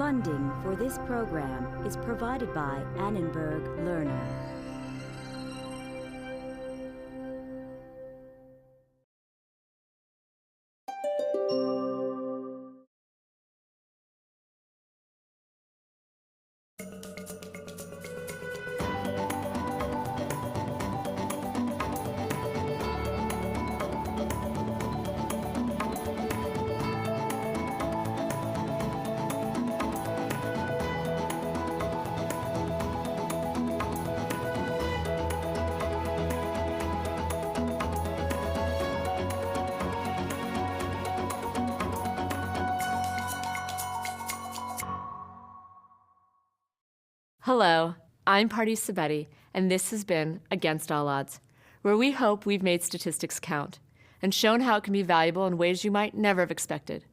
Funding for this program is provided by Annenberg Lerner. Hello, I'm Pardeep Sabeti, and this has been Against All Odds, where we hope we've made statistics count and shown how it can be valuable in ways you might never have expected.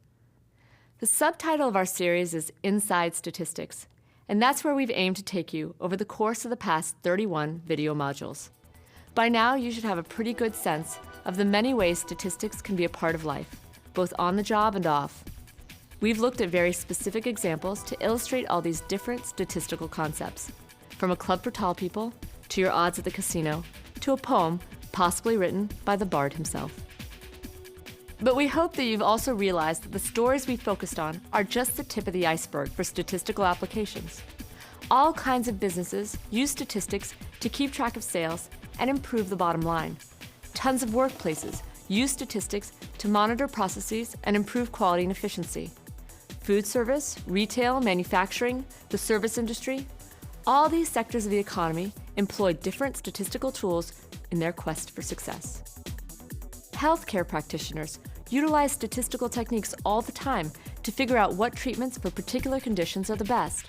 The subtitle of our series is Inside Statistics, and that's where we've aimed to take you over the course of the past 31 video modules. By now, you should have a pretty good sense of the many ways statistics can be a part of life, both on the job and off. We've looked at very specific examples to illustrate all these different statistical concepts, from a club for tall people, to your odds at the casino, to a poem possibly written by the bard himself. But we hope that you've also realized that the stories we focused on are just the tip of the iceberg for statistical applications. All kinds of businesses use statistics to keep track of sales and improve the bottom line. Tons of workplaces use statistics to monitor processes and improve quality and efficiency. Food service, retail, manufacturing, the service industry, all these sectors of the economy employ different statistical tools in their quest for success. Healthcare practitioners utilize statistical techniques all the time to figure out what treatments for particular conditions are the best.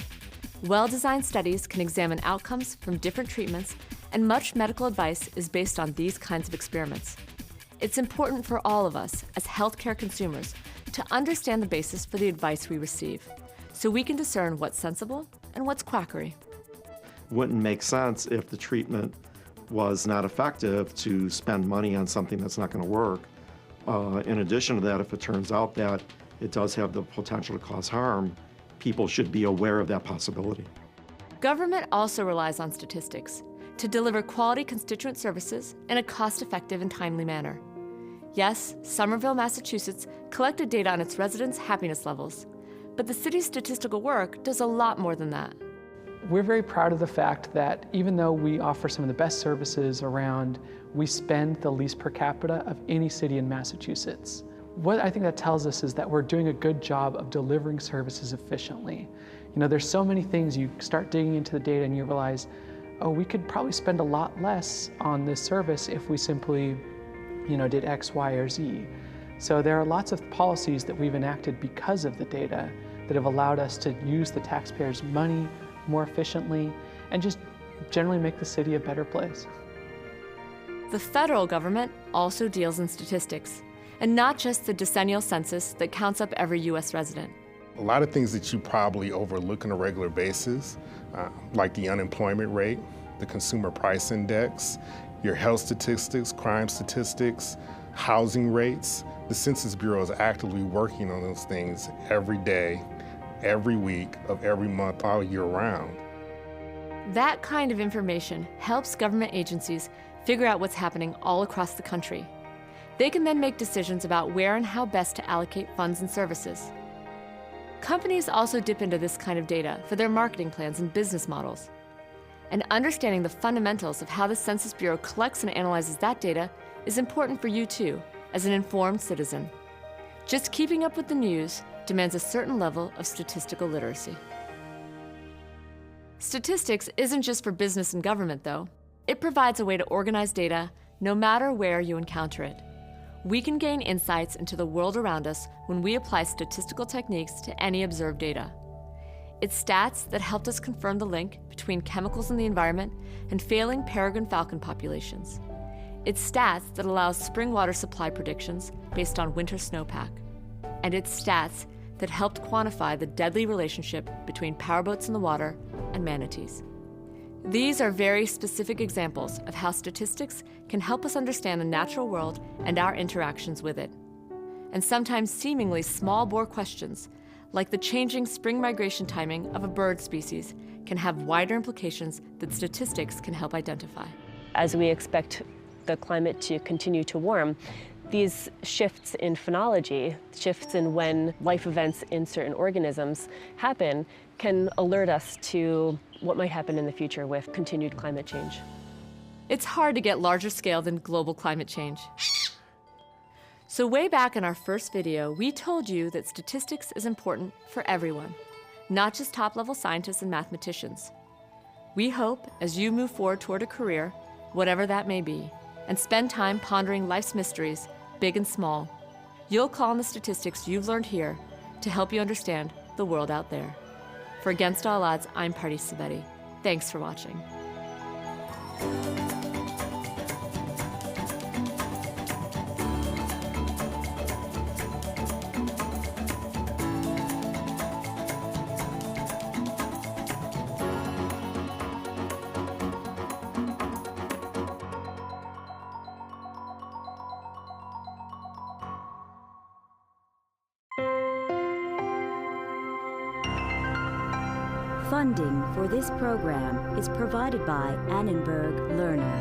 Well-designed studies can examine outcomes from different treatments, and much medical advice is based on these kinds of experiments. It's important for all of us as healthcare consumers to understand the basis for the advice we receive, so we can discern what's sensible and what's quackery. Wouldn't make sense if the treatment was not effective to spend money on something that's not going to work. In addition to that, if it turns out that it does have the potential to cause harm, people should be aware of that possibility. Government also relies on statistics to deliver quality constituent services in a cost-effective and timely manner. Yes, Somerville, Massachusetts collected data on its residents' happiness levels, but the city's statistical work does a lot more than that. We're very proud of the fact that even though we offer some of the best services around, we spend the least per capita of any city in Massachusetts. What I think that tells us is that we're doing a good job of delivering services efficiently. You know, there's so many things, you start digging into the data and you realize, oh, we could probably spend a lot less on this service if we simply did X, Y, or Z. So there are lots of policies that we've enacted because of the data that have allowed us to use the taxpayers' money more efficiently and just generally make the city a better place. The federal government also deals in statistics, and not just the decennial census that counts up every U.S. resident. A lot of things that you probably overlook on a regular basis, like the unemployment rate, the consumer price index, your health statistics, crime statistics, housing rates. The Census Bureau is actively working on those things every day, every week of every month, all year round. That kind of information helps government agencies figure out what's happening all across the country. They can then make decisions about where and how best to allocate funds and services. Companies also dip into this kind of data for their marketing plans and business models. And understanding the fundamentals of how the Census Bureau collects and analyzes that data is important for you too, as an informed citizen. Just keeping up with the news demands a certain level of statistical literacy. Statistics isn't just for business and government, though. It provides a way to organize data no matter where you encounter it. We can gain insights into the world around us when we apply statistical techniques to any observed data. It's stats that helped us confirm the link between chemicals in the environment and failing peregrine falcon populations. It's stats that allows spring water supply predictions based on winter snowpack. And it's stats that helped quantify the deadly relationship between powerboats in the water and manatees. These are very specific examples of how statistics can help us understand the natural world and our interactions with it. And sometimes seemingly small-bore questions, like the changing spring migration timing of a bird species, can have wider implications that statistics can help identify. As we expect the climate to continue to warm, these shifts in phenology, shifts in when life events in certain organisms happen, can alert us to what might happen in the future with continued climate change. It's hard to get larger scale than global climate change. So way back in our first video, we told you that statistics is important for everyone, not just top-level scientists and mathematicians. We hope, as you move forward toward a career, whatever that may be, and spend time pondering life's mysteries, big and small, you'll call on the statistics you've learned here to help you understand the world out there. For Against All Odds, I'm Pardees Sabeti. Thanks for watching. Funding for this program is provided by Annenberg Lerner.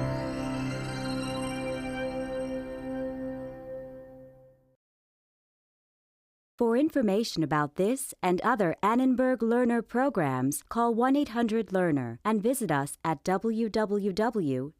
For information about this and other Annenberg Lerner programs, call 1-800-LEARNER and visit us at www.lerner.org.